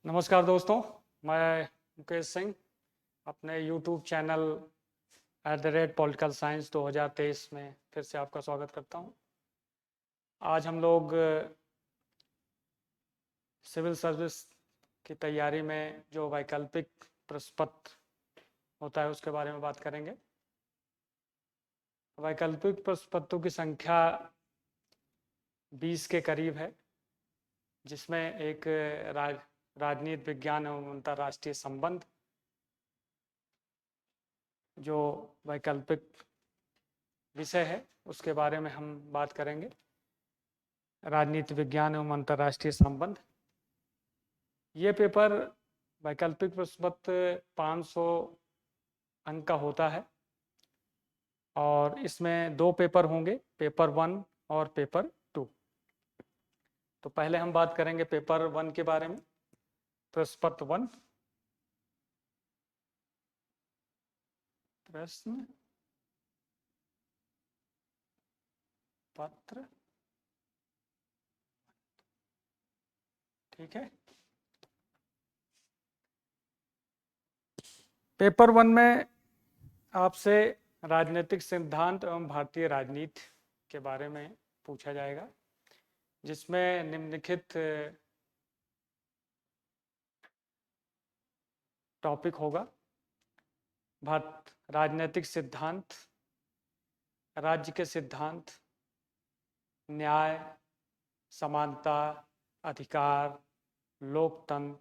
नमस्कार दोस्तों, मैं मुकेश सिंह अपने YouTube चैनल @पॉलिटिकल साइंस 2023 में फिर से आपका स्वागत करता हूं। आज हम लोग सिविल सर्विस की तैयारी में जो वैकल्पिक प्रश्न पत्र होता है उसके बारे में बात करेंगे। वैकल्पिक प्रश्न पत्रों की संख्या 20 के करीब है, जिसमें एक राजनीति विज्ञान एवं अंतर्राष्ट्रीय संबंध जो वैकल्पिक विषय है उसके बारे में हम बात करेंगे। राजनीति विज्ञान एवं अंतर्राष्ट्रीय संबंध, ये पेपर वैकल्पिक प्रश्न पत्र 500 अंक का होता है और इसमें 2 पेपर होंगे, पेपर 1 और पेपर 2। तो पहले हम बात करेंगे पेपर 1 के बारे में। प्रश्न पत्र 1, प्रश्न पत्र, ठीक है। पेपर 1 में आपसे राजनीतिक सिद्धांत एवं भारतीय राजनीति के बारे में पूछा जाएगा, जिसमें निम्नलिखित टॉपिक होगा: भारत राजनीतिक सिद्धांत, राज्य के सिद्धांत, न्याय, समानता, अधिकार, लोकतंत्र,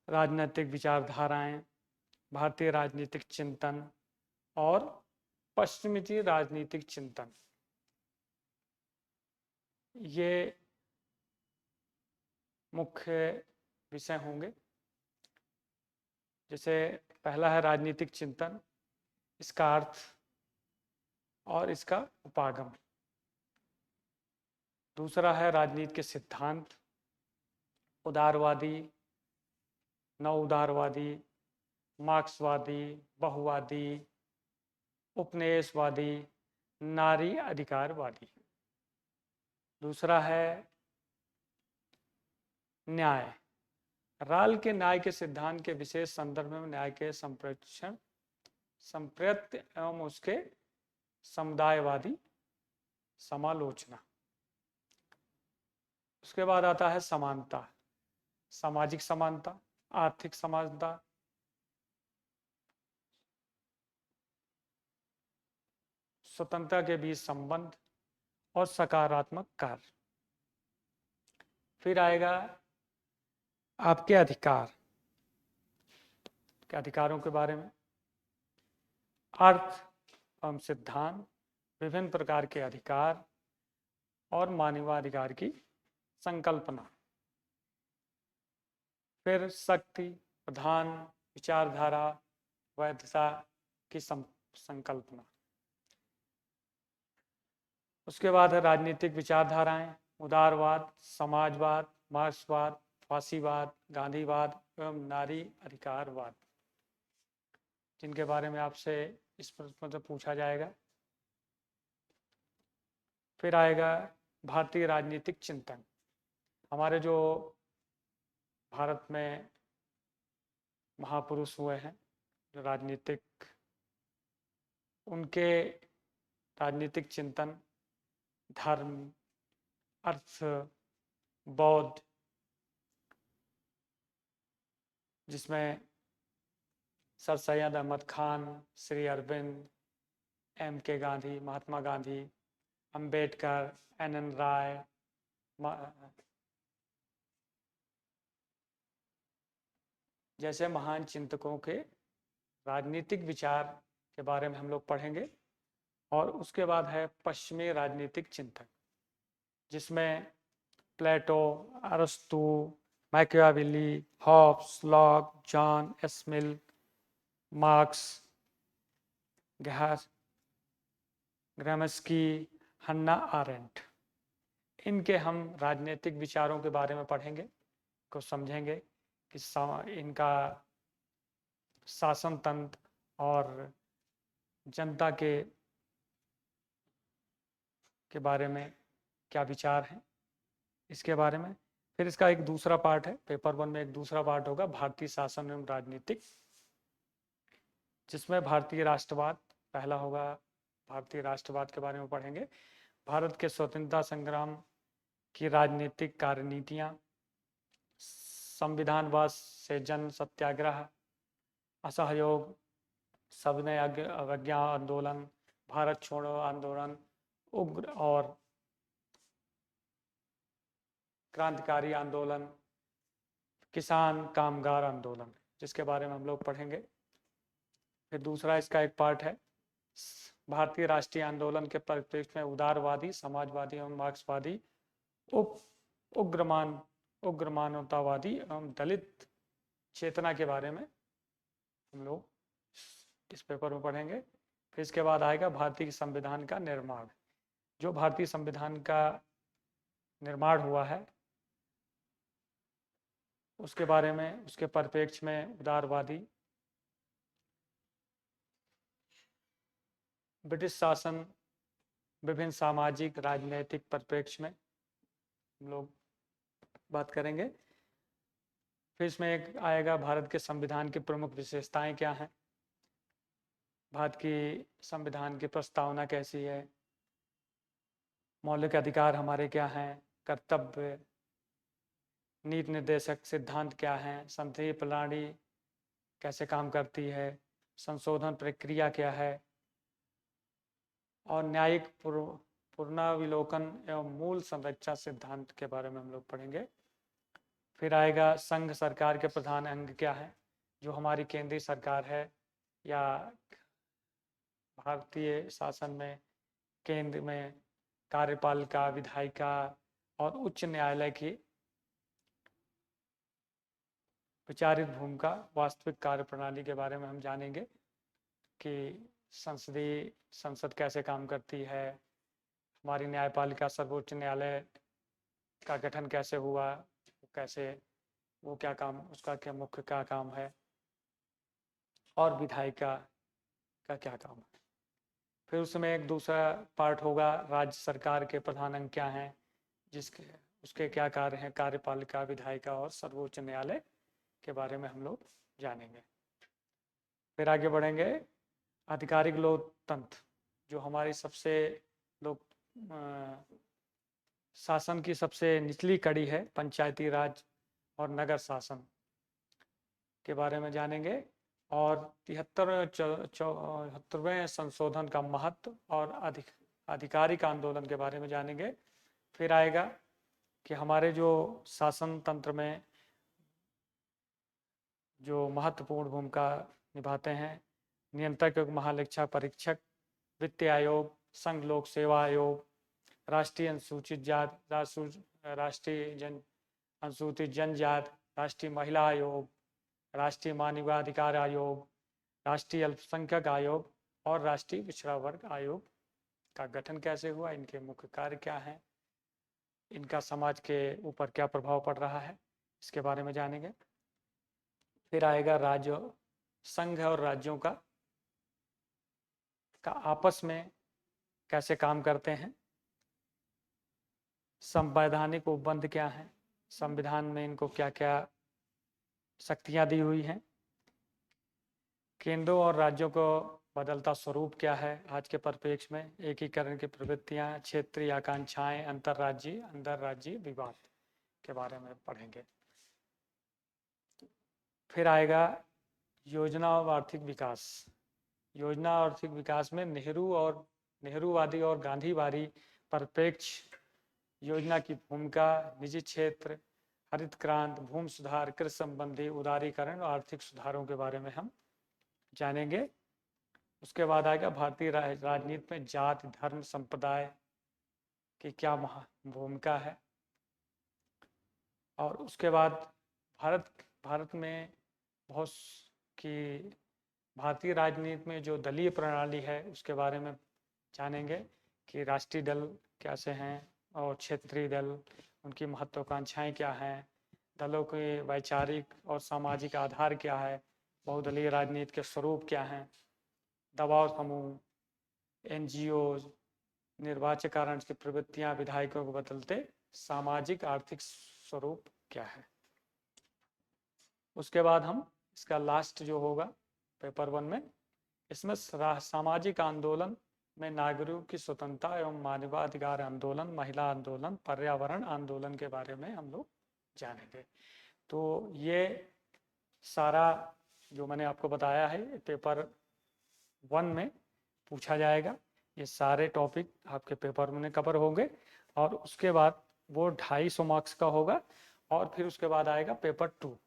राजनीतिक विचारधाराएं, भारतीय राजनीतिक चिंतन और पश्चिमी राजनीतिक चिंतन। ये मुख्य विषय होंगे। जैसे पहला है राजनीतिक चिंतन, इसका अर्थ और इसका उपागम। दूसरा है राजनीति के सिद्धांत, उदारवादी, नव उदारवादी, मार्क्सवादी, बहुवादी, उपनिवेशवादी, नारी अधिकारवादी। दूसरा है न्याय, राल के न्याय के सिद्धांत के विशेष संदर्भ में न्याय के संप्रेक्षण, संप्रत्य एवं उसके समुदायवादी समालोचना। उसके बाद आता है समानता, सामाजिक समानता, आर्थिक समानता, स्वतंत्रता के बीच संबंध और सकारात्मक कार्य। फिर आएगा आपके अधिकार के अधिकारों के बारे में, अर्थ एवं सिद्धांत, विभिन्न प्रकार के अधिकार और मानवाधिकार की संकल्पना। फिर शक्ति, प्रधान, विचारधारा, वैधता की संकल्पना। उसके बाद है राजनीतिक विचारधाराएं, उदारवाद, समाजवाद, मार्क्सवाद, फासीवाद, गांधीवाद एवं नारी अधिकारवाद, जिनके बारे में आपसे इस प्रश्न में पूछा जाएगा। फिर आएगा भारतीय राजनीतिक चिंतन, हमारे जो भारत में महापुरुष हुए हैं जो राजनीतिक, उनके राजनीतिक चिंतन, धर्म, अर्थ, बौद्ध, जिसमें sir Syed Ahmad Khan, Shri Arvind, M.K. Gandhi, Mahatma Gandhi, Ambedkar, N.N. राय, जैसे महान चिंतकों के राजनीतिक विचार के बारे में हम लोग पढ़ेंगे। और उसके बाद है पश्चिमी राजनीतिक चिंतन, जिसमें प्लेटो, अरस्तु, Machiavelli, Hobbes, Locke, John S Mill, Marx, Gramsci, Hannah Arendt, इनके हम राजनीतिक विचारों के बारे में पढ़ेंगे, को समझेंगे कि इनका शासन तंत्र और जनता के बारे में क्या विचार हैं, इसके बारे में। फिर इसका एक दूसरा पार्ट है, पेपर 1 में एक दूसरा पार्ट होगा भारतीय शासन एवं राजनीतिक, जिसमें भारतीय राष्ट्रवाद पहला होगा। भारतीय राष्ट्रवाद के बारे में पढ़ेंगे, भारत के स्वतंत्रता संग्राम की राजनीतिक कार्यनीतियां, संविधानवाद से जन सत्याग्रह, असहयोग, सविनय अवज्ञा आंदोलन, भारत छोड़ो आंदोलन, उग्र और क्रांतिकारी आंदोलन, किसान कामगार आंदोलन, जिसके बारे में हम लोग पढ़ेंगे। फिर दूसरा इसका एक पार्ट है भारतीय राष्ट्रीय आंदोलन के परिप्रेक्ष्य में उदारवादी, समाजवादी एवं मार्क्सवादी, उग्र मानवतावादी एवं दलित चेतना के बारे में हम लोग इस पेपर में पढ़ेंगे। फिर इसके बाद आएगा भारतीय संविधान का निर्माण। जो भारतीय संविधान का निर्माण हुआ है उसके बारे में, उसके परिप्रेक्ष्य में उदारवादी, ब्रिटिश शासन, विभिन्न सामाजिक राजनीतिक परिप्रेक्ष्य में हम लोग बात करेंगे। फिर इसमें एक आएगा भारत के संविधान की प्रमुख विशेषताएं क्या हैं, भारत की संविधान की प्रस्तावना कैसी है, मौलिक अधिकार हमारे क्या हैं, कर्तव्य, नीति निर्देशक सिद्धांत क्या हैं, संसदीय प्रणाली कैसे काम करती है, संशोधन प्रक्रिया क्या है, और न्यायिक पुनराविलोकन एवं मूल संरक्षा सिद्धांत के बारे में हम लोग पढ़ेंगे। फिर आएगा संघ सरकार के प्रधान अंग क्या है, जो हमारी केंद्रीय सरकार है या भारतीय शासन में केंद्र में कार्यपालिका, विधायिका और उच्च न्यायालय की विचारित भूमिका, वास्तविक कार्यप्रणाली के बारे में हम जानेंगे कि संसद कैसे काम करती है, हमारी न्यायपालिका सर्वोच्च न्यायालय का गठन कैसे हुआ, कैसे वो क्या काम, उसका क्या मुख्य क्या काम है, और विधायिका का क्या काम है। फिर उसमें एक दूसरा पार्ट होगा राज्य सरकार के प्रधान अंग क्या हैं, जिसके उसके क्या कार्य हैं, कार्यपालिका, विधायिका और सर्वोच्च न्यायालय के बारे में हम लोग जानेंगे। फिर आगे बढ़ेंगे आधिकारिक लोकतंत्र, जो हमारी सबसे लोक शासन की सबसे निचली कड़ी है, पंचायती राज और नगर शासन के बारे में जानेंगे, और 73वें संशोधन का महत्व और आधिकारिक आंदोलन के बारे में जानेंगे। फिर आएगा कि हमारे जो शासन तंत्र में जो महत्वपूर्ण भूमिका निभाते हैं, नियंत्रक, महालेखा परीक्षक, वित्त आयोग, संघ लोक सेवा आयोग, राष्ट्रीय अनुसूचित जाति, राष्ट्रीय अनुसूचित जनजाति, राष्ट्रीय महिला आयोग, राष्ट्रीय मानवाधिकार आयोग, राष्ट्रीय अल्पसंख्यक आयोग और राष्ट्रीय पिछड़ा वर्ग आयोग का गठन कैसे हुआ, इनके मुख्य कार्य क्या हैं, इनका समाज के ऊपर क्या प्रभाव पड़ रहा है, इसके बारे में जानेंगे। फिर आएगा राज्य, संघ और राज्यों का आपस में कैसे काम करते हैं, संवैधानिक उपबंध क्या है, संविधान में इनको क्या क्या शक्तियां दी हुई हैं, केंद्रों और राज्यों को बदलता स्वरूप क्या है आज के परिप्रेक्ष्य में, एकीकरण की प्रवृत्तियां, क्षेत्रीय आकांक्षाएं, अंतर्राज्यीय विवाद के बारे में पढ़ेंगे। फिर आएगा योजना और आर्थिक विकास। योजना और आर्थिक विकास में नेहरूवादी और गांधीवादी परिप्रेक्ष्य, योजना की भूमिका, निजी क्षेत्र, हरित क्रांति, भूमि सुधार, कृषि संबंधी उदारीकरण और आर्थिक सुधारों के बारे में हम जानेंगे। उसके बाद आएगा भारतीय राजनीति में जाति, धर्म, संप्रदाय की क्या भूमिका है, और उसके बाद भारत में बहुत की भारतीय राजनीति में जो दलीय प्रणाली है उसके बारे में जानेंगे कि राष्ट्रीय दल कैसे हैं और क्षेत्रीय दल, उनकी महत्वाकांक्षाएं क्या हैं, दलों के वैचारिक और सामाजिक आधार क्या है, बहुदलीय राजनीति के स्वरूप क्या हैं, दबाव समूह, NGO, निर्वाचन कारण की प्रवृत्तियां, विधायकों को बदलते सामाजिक आर्थिक स्वरूप क्या है। उसके बाद हम इसका लास्ट जो होगा पेपर 1 में, इसमें सामाजिक आंदोलन में नागरिकों की स्वतंत्रता एवं मानवाधिकार आंदोलन, महिला आंदोलन, पर्यावरण आंदोलन के बारे में हम लोग जानेंगे। तो ये सारा जो मैंने आपको बताया है पेपर 1 में पूछा जाएगा। ये सारे टॉपिक आपके पेपर में कवर होंगे और उसके बाद वो 250 मार्क्स का होगा और फिर उसके बाद आएगा पेपर 2।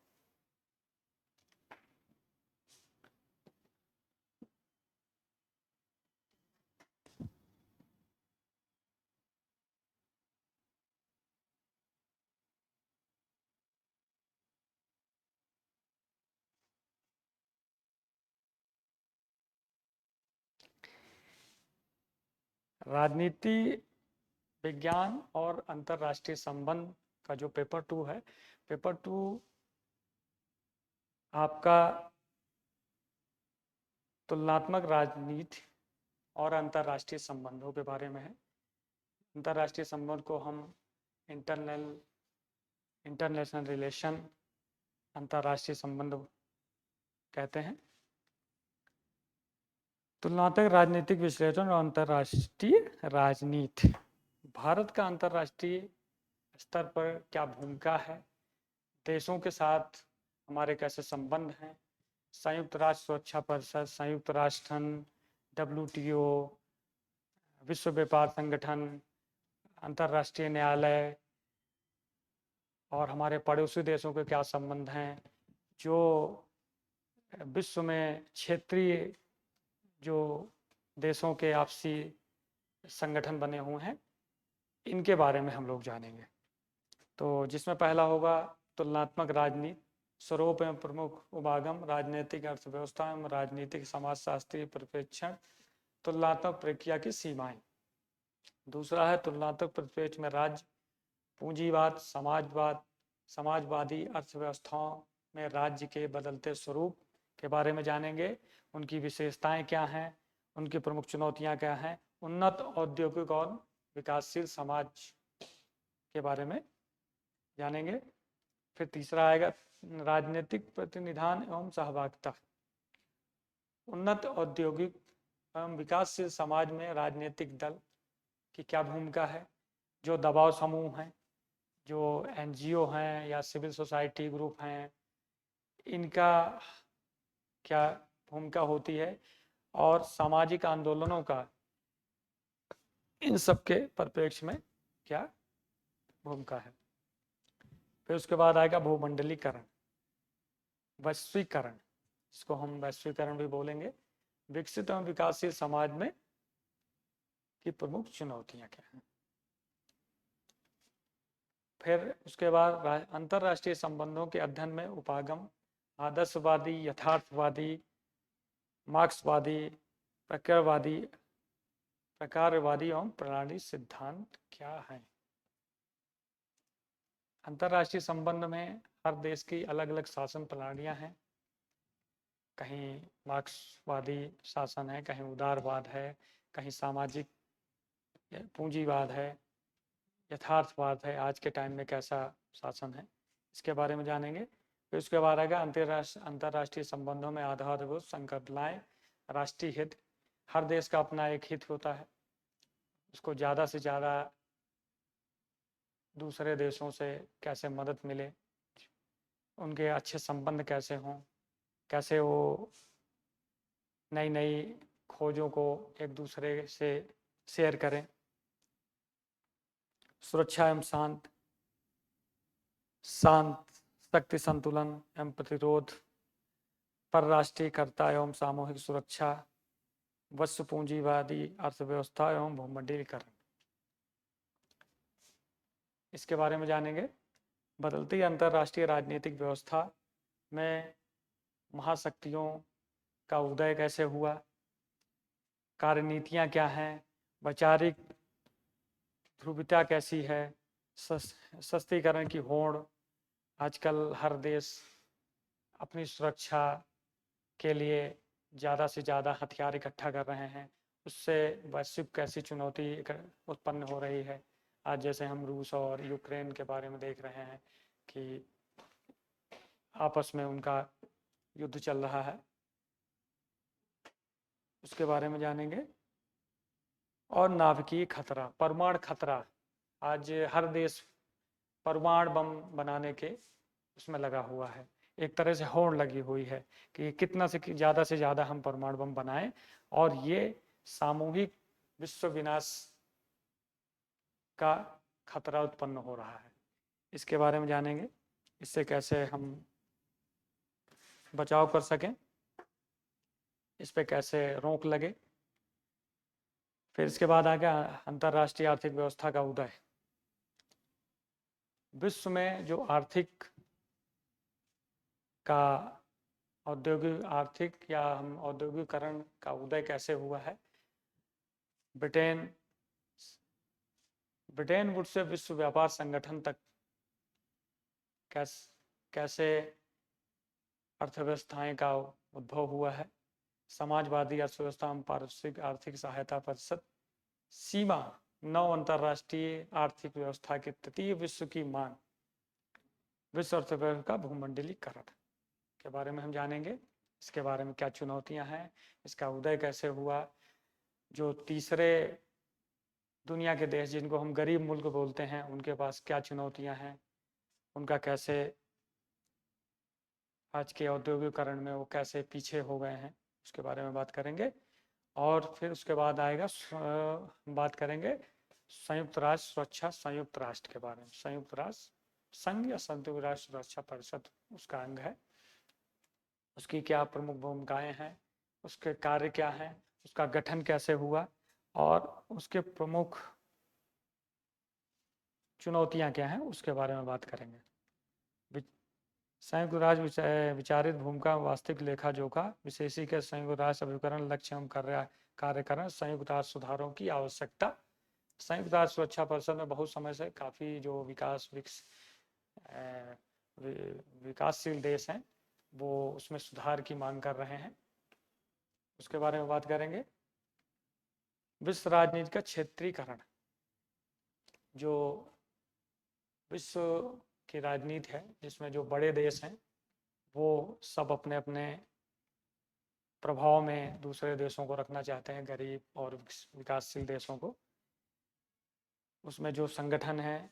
राजनीति विज्ञान और अंतर्राष्ट्रीय संबंध का जो पेपर 2 है, पेपर 2 आपका तुलनात्मक राजनीति और अंतर्राष्ट्रीय संबंधों के बारे में है। अंतर्राष्ट्रीय संबंध को हम इंटरनेशनल रिलेशन, अंतर्राष्ट्रीय संबंध कहते हैं। तुलनात्मक राजनीतिक विश्लेषण और अंतर्राष्ट्रीय राजनीति, भारत का अंतर्राष्ट्रीय स्तर पर क्या भूमिका है, देशों के साथ हमारे कैसे संबंध हैं, संयुक्त राष्ट्र सुरक्षा परिषद, संयुक्त राष्ट्र संघ, WTO, विश्व व्यापार संगठन, अंतर्राष्ट्रीय न्यायालय और हमारे पड़ोसी देशों के क्या संबंध हैं, जो विश्व में क्षेत्रीय जो देशों के आपसी संगठन बने हुए हैं, इनके बारे में हम लोग जानेंगे। तो जिसमें पहला होगा तुलनात्मक राजनीति, स्वरूप एवं प्रमुख उपागम, राजनीतिक अर्थव्यवस्था एवं राजनीतिक समाजशास्त्रीय परिप्रेक्षण, तुलनात्मक प्रक्रिया की सीमाएं। दूसरा है तुलनात्मक परिप्रेक्ष्य में राज्य, पूंजीवाद, समाजवाद, समाजवादी अर्थव्यवस्थाओं में राज्य के बदलते स्वरूप के बारे में जानेंगे, उनकी विशेषताएं क्या हैं, उनकी प्रमुख चुनौतियां क्या हैं, उन्नत औद्योगिक और विकासशील समाज के बारे में जानेंगे। फिर तीसरा आएगा राजनीतिक प्रतिनिधान एवं सहभागिता, उन्नत औद्योगिक एवं विकासशील समाज में राजनीतिक दल की क्या भूमिका है, जो दबाव समूह हैं, जो NGO हैं या सिविल सोसाइटी ग्रुप हैं, इनका क्या भूमिका होती है, और सामाजिक आंदोलनों का इन सब के परिप्रेक्ष्य में क्या भूमिका है। फिर उसके बाद आएगा भूमंडलीकरण, वैश्वीकरण, इसको हम वैश्वीकरण भी बोलेंगे, विकसित एवं विकासशील समाज में की प्रमुख चुनौतियां क्या हैं। फिर उसके बाद अंतर्राष्ट्रीय संबंधों के अध्ययन में उपागम, आदर्शवादी, यथार्थवादी, मार्क्सवादी, प्रकारवादी एवं प्रणाली सिद्धांत क्या है। अंतर्राष्ट्रीय संबंध में हर देश की अलग अलग शासन प्रणालियां हैं, कहीं मार्क्सवादी शासन है, कहीं उदारवाद है, कहीं सामाजिक पूंजीवाद है, यथार्थवाद है, आज के टाइम में कैसा शासन है, इसके बारे में जानेंगे। फिर उसके बाद आएगा अंतर्राष्ट्रीय संबंधों में आधारभूत संकल्पनाएं, राष्ट्रीय हित, हर देश का अपना एक हित होता है, उसको ज़्यादा से ज़्यादा दूसरे देशों से कैसे मदद मिले, उनके अच्छे संबंध कैसे हों, कैसे वो नई नई खोजों को एक दूसरे से शेयर करें। सुरक्षा एवं शांत शक्ति संतुलन एवं प्रतिरोध, परराष्ट्रीयकर्ता एवं सामूहिक सुरक्षा, विश्व पूंजीवादी अर्थव्यवस्था एवं भूमंडलीकरण, इसके बारे में जानेंगे। बदलती अंतर्राष्ट्रीय राजनीतिक व्यवस्था में महाशक्तियों का उदय कैसे हुआ, कार्यनीतियां क्या हैं, वैचारिक ध्रुवीयता कैसी है, सस्तीकरण की होड़, आजकल हर देश अपनी सुरक्षा के लिए ज़्यादा से ज़्यादा हथियार इकट्ठा कर रहे हैं, उससे वैश्विक कैसी चुनौती उत्पन्न हो रही है, आज जैसे हम रूस और यूक्रेन के बारे में देख रहे हैं कि आपस में उनका युद्ध चल रहा है, उसके बारे में जानेंगे। और नाभिकीय खतरा, परमाणु खतरा, आज हर देश परमाणु बम बनाने के उसमें लगा हुआ है, एक तरह से होड़ लगी हुई है कि कितना से ज़्यादा हम परमाणु बम बनाएं, और ये सामूहिक विश्व विनाश का खतरा उत्पन्न हो रहा है। इसके बारे में जानेंगे, इससे कैसे हम बचाव कर सकें, इस पे कैसे रोक लगे। फिर इसके बाद आ गया अंतर्राष्ट्रीय आर्थिक व्यवस्था का उदय। विश्व में जो आर्थिक का औद्योगिक आर्थिक या हम औद्योगिकरण का उदय कैसे हुआ है। ब्रिटेन वुड से विश्व व्यापार संगठन तक कैसे अर्थव्यवस्थाएं का उद्भव हुआ है। समाजवादी अर्थव्यवस्था में पारस्परिक आर्थिक सहायता परिषद सीमा 9 अंतर्राष्ट्रीय आर्थिक व्यवस्था के तृतीय विश्व की मांग, विश्व अर्थव्यवस्था का भूमंडलीकरण के बारे में हम जानेंगे। इसके बारे में क्या चुनौतियां हैं, इसका उदय कैसे हुआ, जो तीसरे दुनिया के देश जिनको हम गरीब मुल्क बोलते हैं उनके पास क्या चुनौतियां हैं, उनका कैसे आज के औद्योगिकरण में वो कैसे पीछे हो गए हैं, उसके बारे में बात करेंगे। और फिर उसके बाद आएगा बात करेंगे संयुक्त राष्ट्र सुरक्षा संयुक्त राष्ट्र के बारे में। संयुक्त राष्ट्र संघ या संयुक्त राष्ट्र सुरक्षा परिषद उसका अंग है, उसकी क्या प्रमुख भूमिकाएं हैं, उसके कार्य क्या हैं, उसका गठन कैसे हुआ और उसके प्रमुख चुनौतियां क्या हैं, उसके बारे में बात करेंगे। संयुक्त राष्ट्र विचारित भूमिका, वास्तविक लेखा जोखा, विशेषी के संयुक्त राष्ट्र अभिकरण लक्ष्य एवं कार्यकरण, संयुक्त राष्ट्र सुधारों की आवश्यकता। संयुक्त राष्ट्र सुरक्षा परिषद में बहुत समय से काफ़ी जो विकासशील देश हैं वो उसमें सुधार की मांग कर रहे हैं, उसके बारे में बात करेंगे। विश्व राजनीति का क्षेत्रीकरण, जो विश्व की राजनीति है जिसमें जो बड़े देश हैं वो सब अपने अपने प्रभाव में दूसरे देशों को रखना चाहते हैं, गरीब और विकासशील देशों को। उसमें जो संगठन है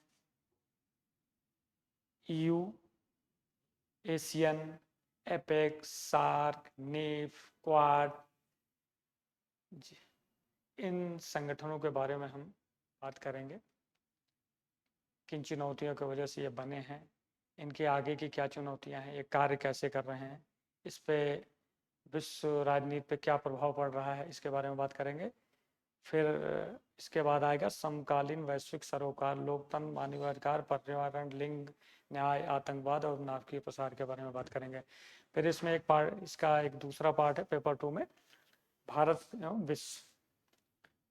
EU, एशियन, एपेक, सार्क, नेफ, क्वाड, इन संगठनों के बारे में हम बात करेंगे। किन चुनौतियों की वजह से ये बने हैं, इनके आगे की क्या चुनौतियां हैं, ये कार्य कैसे कर रहे हैं, इस पे विश्व राजनीति पे क्या प्रभाव पड़ रहा है, इसके बारे में बात करेंगे। फिर इसके बाद आएगा समकालीन वैश्विक सरोकार, लोकतंत्र, मानवाधिकार, पर्यावरण, लिंग न्याय, आतंकवाद और नाभिकीय प्रसार के बारे में बात करेंगे। फिर इसमें एक पार्ट, इसका एक दूसरा पार्ट है पेपर 2 में, भारत एवं विश्व,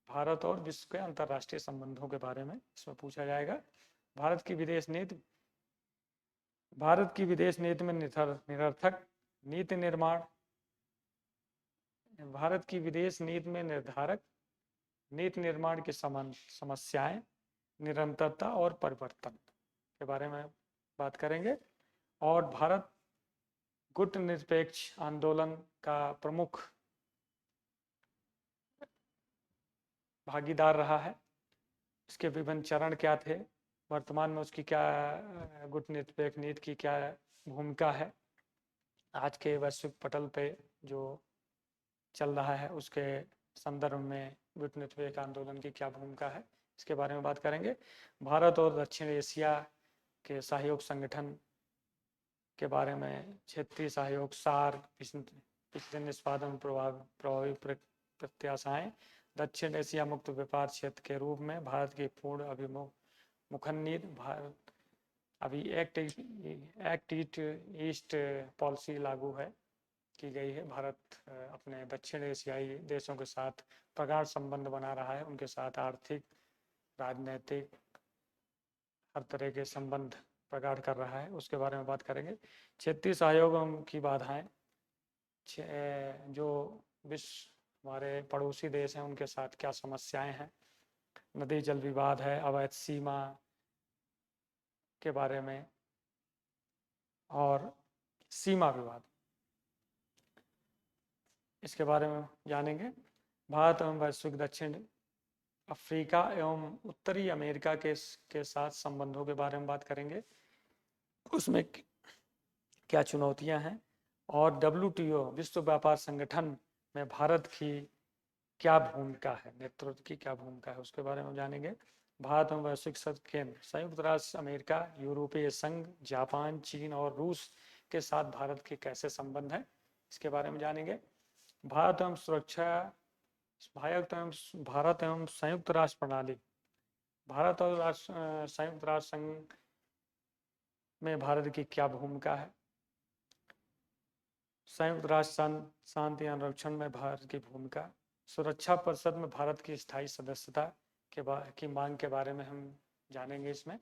भारत और विश्व के अंतर्राष्ट्रीय संबंधों के बारे में इसमें पूछा जाएगा। भारत की विदेश नीति में निरर्थक नीति निर्माण, भारत की विदेश नीति में निर्धारक नीति निर्माण की समस्याएं, निरंतरता और परिवर्तन के बारे में बात करेंगे। और भारत गुटनिरपेक्ष आंदोलन का प्रमुख भागीदार रहा है, इसके विभिन्न चरण क्या थे, वर्तमान में उसकी क्या गुटनिरपेक्ष नीति की क्या भूमिका है, आज के वैश्विक पटल पे जो चल रहा है उसके संदर्भ में गुटनिरपेक्ष आंदोलन की क्या भूमिका है, इसके बारे में बात करेंगे। भारत और दक्षिण एशिया के सहयोग संगठन के बारे में, क्षेत्रीय सहयोग, सार्क, पिछले निष्पादन प्रभावी प्रत्याशाएं, दक्षिण एशिया मुक्त व्यापार क्षेत्र के रूप में भारत की पूर्ण अभिमुखनीति, भारत अभी एक्ट ईस्ट पॉलिसी लागू है की गई है। भारत अपने दक्षिण एशियाई देशों के साथ प्रगाढ़ संबंध बना रहा है, उनके साथ आर्थिक, राजनीतिक, हर तरह के संबंध प्रगाढ़ कर रहा है, उसके बारे में बात करेंगे। क्षेत्रीय सहयोग की बाधाएं, जो विश्व हमारे पड़ोसी देश हैं उनके साथ क्या समस्याएं हैं, नदी जल विवाद है, अवैध सीमा के बारे में और सीमा विवाद, इसके बारे में जानेंगे। भारत एवं वैश्विक दक्षिण अफ्रीका एवं उत्तरी अमेरिका के साथ संबंधों के बारे में बात करेंगे, उसमें क्या चुनौतियां हैं, और WTO विश्व व्यापार संगठन में भारत की क्या भूमिका है, नेतृत्व की क्या भूमिका है, उसके बारे में जानेंगे। भारत एवं वैश्विक केंद्र संयुक्त राष्ट्र अमेरिका, यूरोपीय संघ, जापान, चीन और रूस के साथ भारत के कैसे संबंध हैं, इसके बारे में जानेंगे। भारत एवं संयुक्त राष्ट्र प्रणाली, भारत और संयुक्त राष्ट्र संघ में भारत की क्या भूमिका है, संयुक्त राष्ट्र शांति अनुरक्षण में भारत की भूमिका, सुरक्षा परिषद में भारत की स्थायी सदस्यता की मांग के बारे में हम जानेंगे इसमें।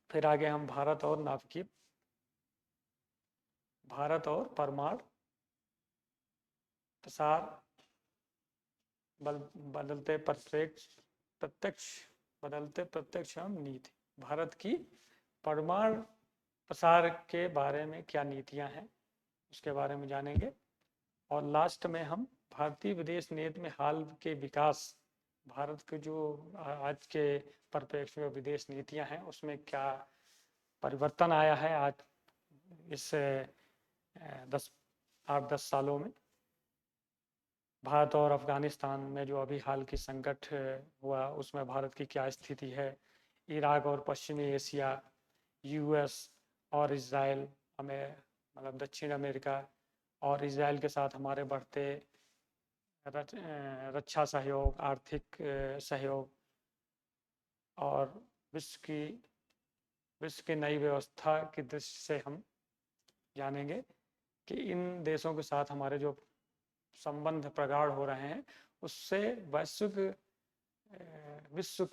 फिर आगे हम भारत और परमाणु प्रसार बदलते प्रत्यक्ष एवं नीति, भारत की परमाणु प्रसार के बारे में क्या नीतियां हैं, उसके बारे में जानेंगे। और लास्ट में हम भारतीय विदेश नीति में हाल के विकास, भारत के जो आज के परिप्रेक्ष्य में विदेश नीतियां हैं उसमें क्या परिवर्तन आया है आज इस 8-10 सालों में, भारत और अफगानिस्तान में जो अभी हाल की संकट हुआ उसमें भारत की क्या स्थिति है, इराक और पश्चिमी एशिया, US और इजराइल, हमें मतलब दक्षिण अमेरिका और इजराइल के साथ हमारे बढ़ते रक्षा सहयोग, आर्थिक सहयोग और विश्व की नई व्यवस्था की दृष्टि से हम जानेंगे कि इन देशों के साथ हमारे जो संबंध प्रगाढ़ हो रहे हैं उससे विश्व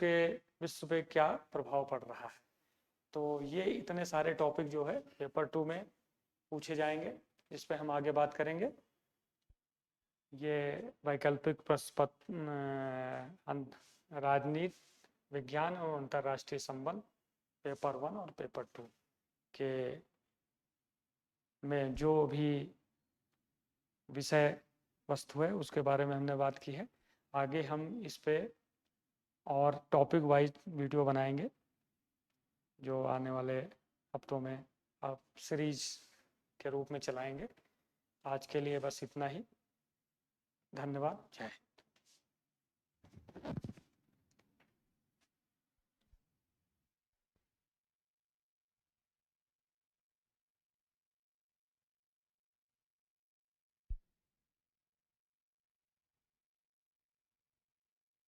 पे क्या प्रभाव पड़ रहा है। तो ये इतने सारे टॉपिक जो है पेपर 2 में पूछे जाएंगे, जिस पे हम आगे बात करेंगे। ये वैकल्पिक राजनीति विज्ञान और अंतर्राष्ट्रीय संबंध पेपर 1 और पेपर 2 के में जो भी विषय वस्तु है उसके बारे में हमने बात की है। आगे हम इस पे और टॉपिक वाइज वीडियो बनाएंगे जो आने वाले हफ्तों में आप सीरीज के रूप में चलाएंगे। आज के लिए बस इतना ही। धन्यवाद। जय हिंद।